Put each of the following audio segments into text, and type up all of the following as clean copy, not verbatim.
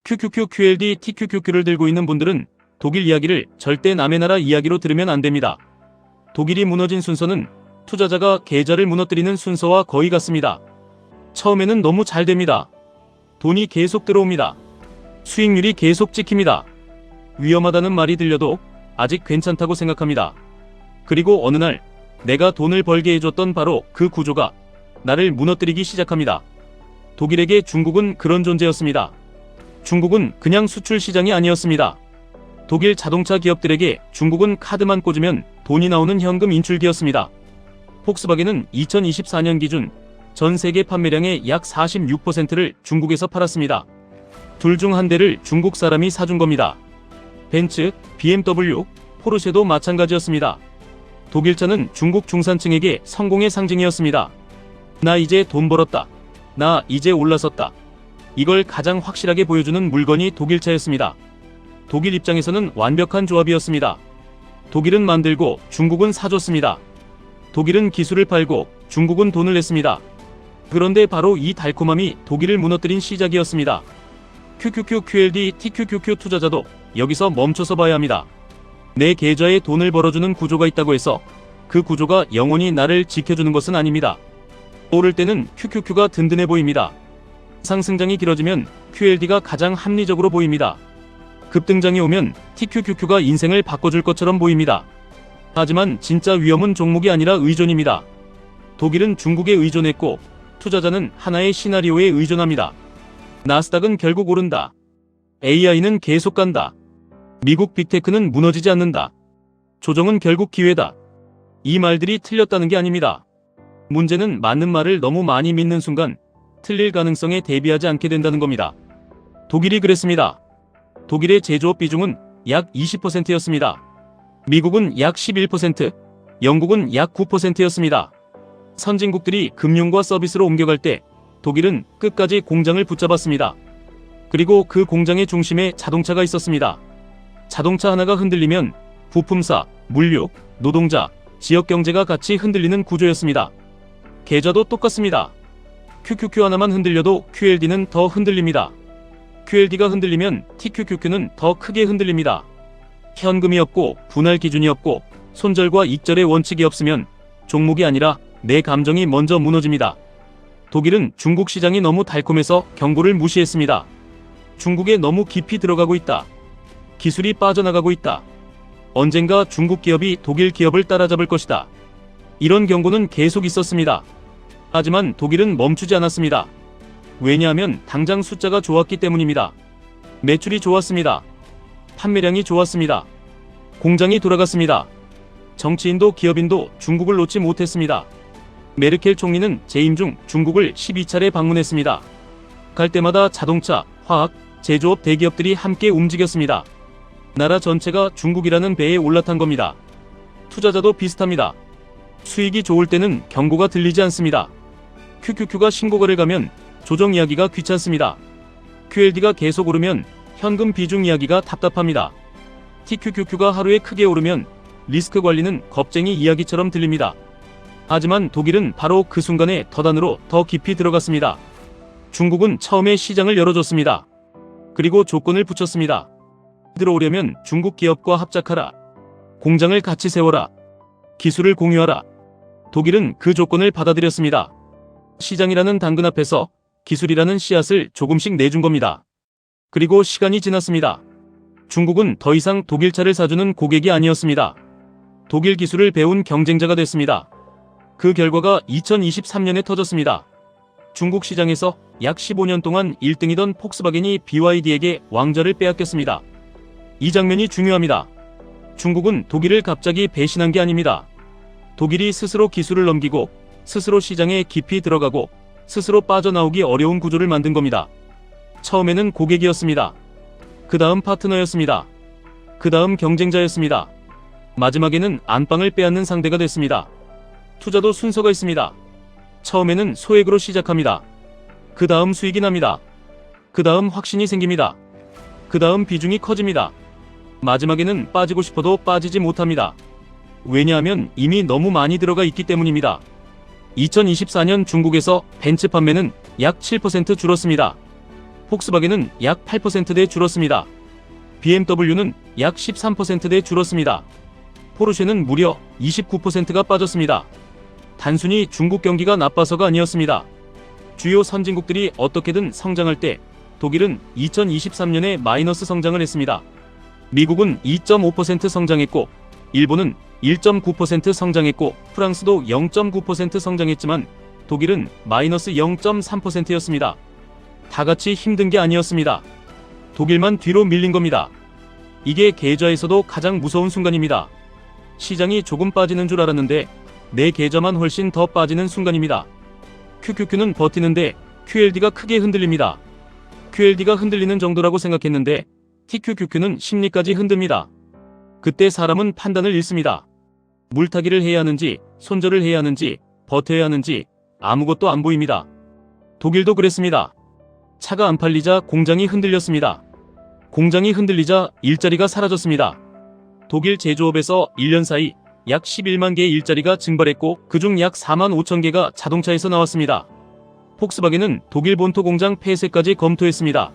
QQQ, QLD, TQQQ를 들고 있는 분들은 독일 이야기를 절대 남의 나라 이야기로 들으면 안 됩니다. 독일이 무너진 순서는 투자자가 계좌를 무너뜨리는 순서와 거의 같습니다. 처음에는 너무 잘 됩니다. 돈이 계속 들어옵니다. 수익률이 계속 찍힙니다. 위험하다는 말이 들려도 아직 괜찮다고 생각합니다. 그리고 어느 날 내가 돈을 벌게 해줬던 바로 그 구조가 나를 무너뜨리기 시작합니다. 독일에게 중국은 그런 존재였습니다. 중국은 그냥 수출 시장이 아니었습니다. 독일 자동차 기업들에게 중국은 카드만 꽂으면 돈이 나오는 현금 인출기였습니다. 폭스바겐은 2024년 기준 전 세계 판매량의 약 46%를 중국에서 팔았습니다. 둘 중 한 대를 중국 사람이 사준 겁니다. 벤츠, BMW, 포르쉐도 마찬가지였습니다. 독일차는 중국 중산층에게 성공의 상징이었습니다. 나 이제 돈 벌었다. 나 이제 올라섰다. 이걸 가장 확실하게 보여주는 물건이 독일차였습니다. 독일 입장에서는 완벽한 조합이었습니다. 독일은 만들고 중국은 사줬습니다. 독일은 기술을 팔고 중국은 돈을 냈습니다. 그런데 바로 이 달콤함이 독일을 무너뜨린 시작이었습니다. QQQ, QLD, TQQQ 투자자도 여기서 멈춰서 봐야 합니다. 내 계좌에 돈을 벌어주는 구조가 있다고 해서 그 구조가 영원히 나를 지켜주는 것은 아닙니다. 오를 때는 QQQ가 든든해 보입니다. 상승장이 길어지면 QLD가 가장 합리적으로 보입니다. 급등장이 오면 TQQQ가 인생을 바꿔줄 것처럼 보입니다. 하지만 진짜 위험은 종목이 아니라 의존입니다. 독일은 중국에 의존했고 투자자는 하나의 시나리오에 의존합니다. 나스닥은 결국 오른다. AI는 계속 간다. 미국 빅테크는 무너지지 않는다. 조정은 결국 기회다. 이 말들이 틀렸다는 게 아닙니다. 문제는 맞는 말을 너무 많이 믿는 순간 틀릴 가능성에 대비하지 않게 된다는 겁니다. 독일이 그랬습니다. 독일의 제조업 비중은 약 20%였습니다. 미국은 약 11%, 영국은 약 9%였습니다. 선진국들이 금융과 서비스로 옮겨갈 때 독일은 끝까지 공장을 붙잡았습니다. 그리고 그 공장의 중심에 자동차가 있었습니다. 자동차 하나가 흔들리면 부품사, 물류, 노동자, 지역 경제가 같이 흔들리는 구조였습니다. 계좌도 똑같습니다. QQQ 하나만 흔들려도 QLD는 더 흔들립니다. QLD가 흔들리면 TQQQ는 더 크게 흔들립니다. 현금이 없고 분할 기준이 없고 손절과 익절의 원칙이 없으면 종목이 아니라 내 감정이 먼저 무너집니다. 독일은 중국 시장이 너무 달콤해서 경고를 무시했습니다. 중국에 너무 깊이 들어가고 있다. 기술이 빠져나가고 있다. 언젠가 중국 기업이 독일 기업을 따라잡을 것이다. 이런 경고는 계속 있었습니다. 하지만 독일은 멈추지 않았습니다. 왜냐하면 당장 숫자가 좋았기 때문입니다. 매출이 좋았습니다. 판매량이 좋았습니다. 공장이 돌아갔습니다. 정치인도 기업인도 중국을 놓지 못했습니다. 메르켈 총리는 재임 중 중국을 12차례 방문했습니다. 갈 때마다 자동차, 화학, 제조업 대기업들이 함께 움직였습니다. 나라 전체가 중국이라는 배에 올라탄 겁니다. 투자자도 비슷합니다. 수익이 좋을 때는 경고가 들리지 않습니다. QQQ가 신고가를 가면 조정 이야기가 귀찮습니다. QLD가 계속 오르면 현금 비중 이야기가 답답합니다. TQQQ가 하루에 크게 오르면 리스크 관리는 겁쟁이 이야기처럼 들립니다. 하지만 독일은 바로 그 순간에 더단으로 더 깊이 들어갔습니다. 중국은 처음에 시장을 열어줬습니다. 그리고 조건을 붙였습니다. 들어오려면 중국 기업과 합작하라. 공장을 같이 세워라. 기술을 공유하라. 독일은 그 조건을 받아들였습니다. 시장이라는 당근 앞에서 기술이라는 씨앗을 조금씩 내준 겁니다. 그리고 시간이 지났습니다. 중국은 더 이상 독일차를 사주는 고객이 아니었습니다. 독일 기술을 배운 경쟁자가 됐습니다. 그 결과가 2023년에 터졌습니다. 중국 시장에서 약 15년 동안 1등이던 폭스바겐이 BYD에게 왕좌를 빼앗겼습니다. 이 장면이 중요합니다. 중국은 독일을 갑자기 배신한 게 아닙니다. 독일이 스스로 기술을 넘기고 스스로 시장에 깊이 들어가고 스스로 빠져나오기 어려운 구조를 만든 겁니다. 처음에는 고객이었습니다. 그 다음 파트너였습니다. 그 다음 경쟁자였습니다. 마지막에는 안방을 빼앗는 상대가 됐습니다. 투자도 순서가 있습니다. 처음에는 소액으로 시작합니다. 그 다음 수익이 납니다. 그 다음 확신이 생깁니다. 그 다음 비중이 커집니다. 마지막에는 빠지고 싶어도 빠지지 못합니다. 왜냐하면 이미 너무 많이 들어가 있기 때문입니다. 2024년 중국에서 벤츠 판매는 약 7% 줄었습니다. 폭스바겐은 약 8%대 줄었습니다. BMW는 약 13%대 줄었습니다. 포르쉐는 무려 29%가 빠졌습니다. 단순히 중국 경기가 나빠서가 아니었습니다. 주요 선진국들이 어떻게든 성장할 때 독일은 2023년에 마이너스 성장을 했습니다. 미국은 2.5% 성장했고 일본은 1.9% 성장했고 프랑스도 0.9% 성장했지만 독일은 마이너스 0.3%였습니다. 다 같이 힘든 게 아니었습니다. 독일만 뒤로 밀린 겁니다. 이게 계좌에서도 가장 무서운 순간입니다. 시장이 조금 빠지는 줄 알았는데 내 계좌만 훨씬 더 빠지는 순간입니다. QQQ는 버티는데 QLD가 크게 흔들립니다. QLD가 흔들리는 정도라고 생각했는데 TQQQ는 심리까지 흔듭니다. 그때 사람은 판단을 잃습니다. 물타기를 해야 하는지 손절을 해야 하는지 버텨야 하는지 아무것도 안 보입니다. 독일도 그랬습니다. 차가 안 팔리자 공장이 흔들렸습니다. 공장이 흔들리자 일자리가 사라졌습니다. 독일 제조업에서 1년 사이 약 11만 개의 일자리가 증발했고 그중 약 4만 5천 개가 자동차에서 나왔습니다. 폭스바겐은 독일 본토 공장 폐쇄까지 검토했습니다.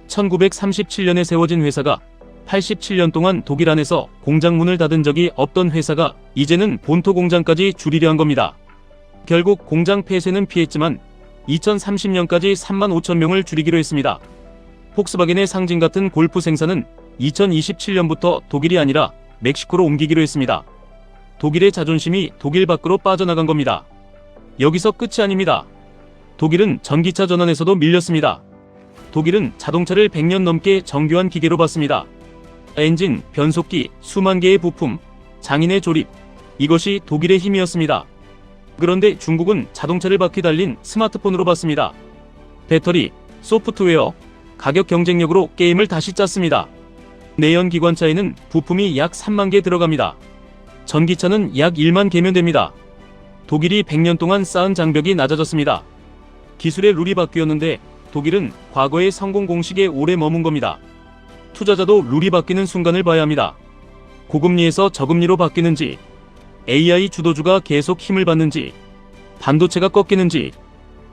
1937년에 세워진 회사가 87년 동안 독일 안에서 공장 문을 닫은 적이 없던 회사가 이제는 본토 공장까지 줄이려 한 겁니다. 결국 공장 폐쇄는 피했지만 2030년까지 3만 5천 명을 줄이기로 했습니다. 폭스바겐의 상징 같은 골프 생산은 2027년부터 독일이 아니라 멕시코로 옮기기로 했습니다. 독일의 자존심이 독일 밖으로 빠져나간 겁니다. 여기서 끝이 아닙니다. 독일은 전기차 전환에서도 밀렸습니다. 독일은 자동차를 100년 넘게 정교한 기계로 봤습니다. 엔진, 변속기, 수만 개의 부품, 장인의 조립, 이것이 독일의 힘이었습니다. 그런데 중국은 자동차를 바퀴 달린 스마트폰으로 봤습니다. 배터리, 소프트웨어, 가격 경쟁력으로 게임을 다시 짰습니다. 내연 기관차에는 부품이 약 3만 개 들어갑니다. 전기차는 약 1만 개면 됩니다. 독일이 100년 동안 쌓은 장벽이 낮아졌습니다. 기술의 룰이 바뀌었는데 독일은 과거의 성공 공식에 오래 머문 겁니다. 투자자도 룰이 바뀌는 순간을 봐야 합니다. 고금리에서 저금리로 바뀌는지, AI 주도주가 계속 힘을 받는지, 반도체가 꺾이는지,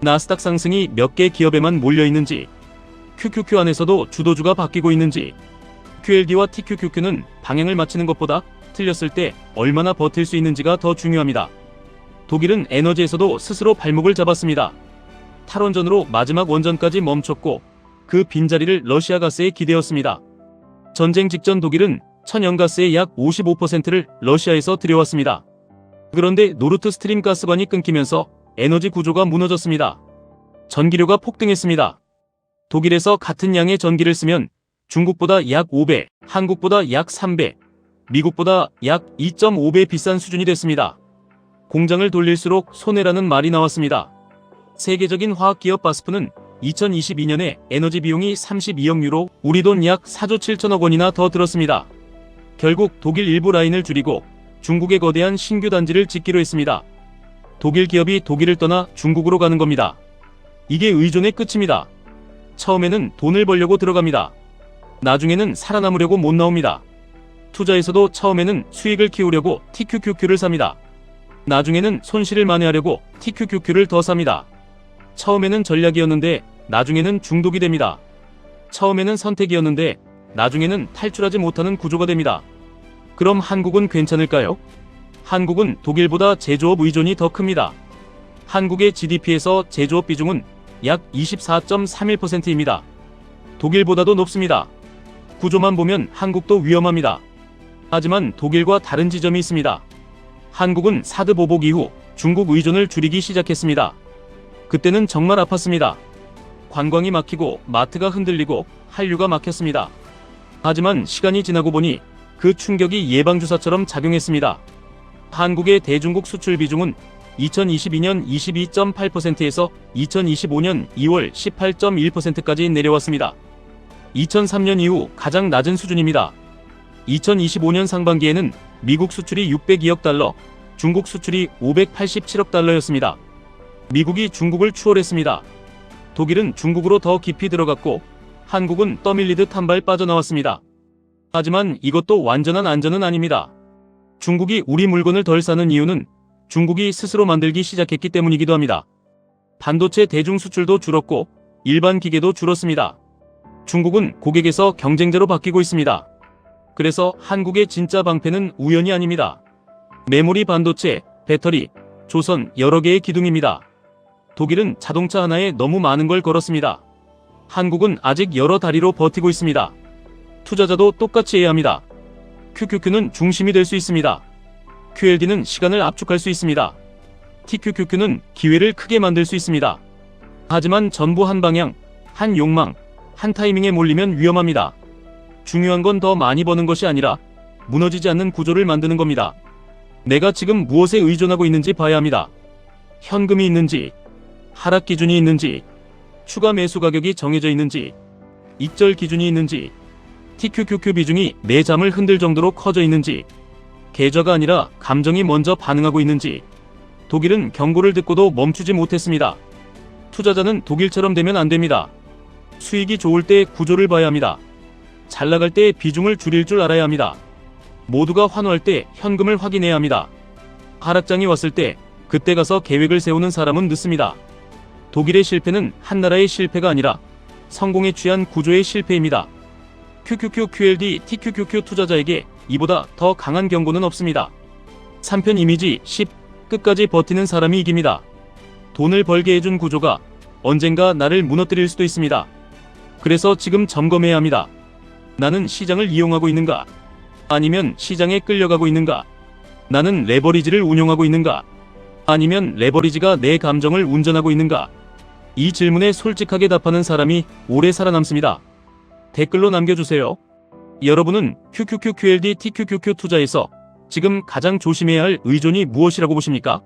나스닥 상승이 몇 개 기업에만 몰려있는지, QQQ 안에서도 주도주가 바뀌고 있는지, QLD와 TQQQ는 방향을 맞추는 것보다 틀렸을 때 얼마나 버틸 수 있는지가 더 중요합니다. 독일은 에너지에서도 스스로 발목을 잡았습니다. 탈원전으로 마지막 원전까지 멈췄고 그 빈자리를 러시아 가스에 기대었습니다. 전쟁 직전 독일은 천연가스의 약 55%를 러시아에서 들여왔습니다. 그런데 노르트 스트림 가스관이 끊기면서 에너지 구조가 무너졌습니다. 전기료가 폭등했습니다. 독일에서 같은 양의 전기를 쓰면 중국보다 약 5배, 한국보다 약 3배, 미국보다 약 2.5배 비싼 수준이 됐습니다. 공장을 돌릴수록 손해라는 말이 나왔습니다. 세계적인 화학기업 바스프는 2022년에 에너지 비용이 32억 유로, 우리 돈 약 4조 7천억 원이나 더 들었습니다. 결국 독일 일부 라인을 줄이고 중국의 거대한 신규 단지를 짓기로 했습니다. 독일 기업이 독일을 떠나 중국으로 가는 겁니다. 이게 의존의 끝입니다. 처음에는 돈을 벌려고 들어갑니다. 나중에는 살아남으려고 못 나옵니다. 투자에서도 처음에는 수익을 키우려고 TQQQ를 삽니다. 나중에는 손실을 만회하려고 TQQQ를 더 삽니다. 처음에는 전략이었는데 나중에는 중독이 됩니다. 처음에는 선택이었는데 나중에는 탈출하지 못하는 구조가 됩니다. 그럼 한국은 괜찮을까요? 한국은 독일보다 제조업 의존이 더 큽니다. 한국의 GDP에서 제조업 비중은 약 24.31%입니다. 독일보다도 높습니다. 구조만 보면 한국도 위험합니다. 하지만 독일과 다른 지점이 있습니다. 한국은 사드 보복 이후 중국 의존을 줄이기 시작했습니다. 그때는 정말 아팠습니다. 관광이 막히고 마트가 흔들리고 한류가 막혔습니다. 하지만 시간이 지나고 보니 그 충격이 예방주사처럼 작용했습니다. 한국의 대중국 수출 비중은 2022년 22.8%에서 2025년 2월 18.1%까지 내려왔습니다. 2003년 이후 가장 낮은 수준입니다. 2025년 상반기에는 미국 수출이 602억 달러, 중국 수출이 587억 달러였습니다. 미국이 중국을 추월했습니다. 독일은 중국으로 더 깊이 들어갔고 한국은 떠밀리듯 한 발 빠져나왔습니다. 하지만 이것도 완전한 안전은 아닙니다. 중국이 우리 물건을 덜 사는 이유는 중국이 스스로 만들기 시작했기 때문이기도 합니다. 반도체 대중 수출도 줄었고 일반 기계도 줄었습니다. 중국은 고객에서 경쟁자로 바뀌고 있습니다. 그래서 한국의 진짜 방패는 우연이 아닙니다. 메모리, 반도체, 배터리, 조선 여러 개의 기둥입니다. 독일은 자동차 하나에 너무 많은 걸 걸었습니다. 한국은 아직 여러 다리로 버티고 있습니다. 투자자도 똑같이 해야 합니다. QQQ는 중심이 될 수 있습니다. QLD는 시간을 압축할 수 있습니다. TQQQ는 기회를 크게 만들 수 있습니다. 하지만 전부 한 방향, 한 욕망, 한 타이밍에 몰리면 위험합니다. 중요한 건 더 많이 버는 것이 아니라 무너지지 않는 구조를 만드는 겁니다. 내가 지금 무엇에 의존하고 있는지 봐야 합니다. 현금이 있는지, 하락 기준이 있는지, 추가 매수 가격이 정해져 있는지, 익절 기준이 있는지, TQQQ 비중이 내 잠을 흔들 정도로 커져 있는지, 계좌가 아니라 감정이 먼저 반응하고 있는지. 독일은 경고를 듣고도 멈추지 못했습니다. 투자자는 독일처럼 되면 안 됩니다. 수익이 좋을 때 구조를 봐야 합니다. 잘 나갈 때 비중을 줄일 줄 알아야 합니다. 모두가 환호할 때 현금을 확인해야 합니다. 하락장이 왔을 때 그때 가서 계획을 세우는 사람은 늦습니다. 독일의 실패는 한 나라의 실패가 아니라 성공에 취한 구조의 실패입니다. QQQ, QLD, TQQQ 투자자에게 이보다 더 강한 경고는 없습니다. 3편 이미지 10. 끝까지 버티는 사람이 이깁니다. 돈을 벌게 해준 구조가 언젠가 나를 무너뜨릴 수도 있습니다. 그래서 지금 점검해야 합니다. 나는 시장을 이용하고 있는가? 아니면 시장에 끌려가고 있는가? 나는 레버리지를 운용하고 있는가? 아니면 레버리지가 내 감정을 운전하고 있는가? 이 질문에 솔직하게 답하는 사람이 오래 살아남습니다. 댓글로 남겨주세요. 여러분은 QQQ, QLD, TQQQ 투자에서 지금 가장 조심해야 할 의존이 무엇이라고 보십니까?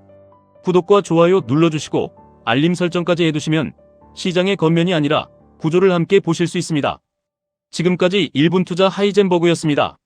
구독과 좋아요 눌러주시고 알림 설정까지 해두시면 시장의 겉면이 아니라 구조를 함께 보실 수 있습니다. 지금까지 1분 투자 하이젠버그였습니다.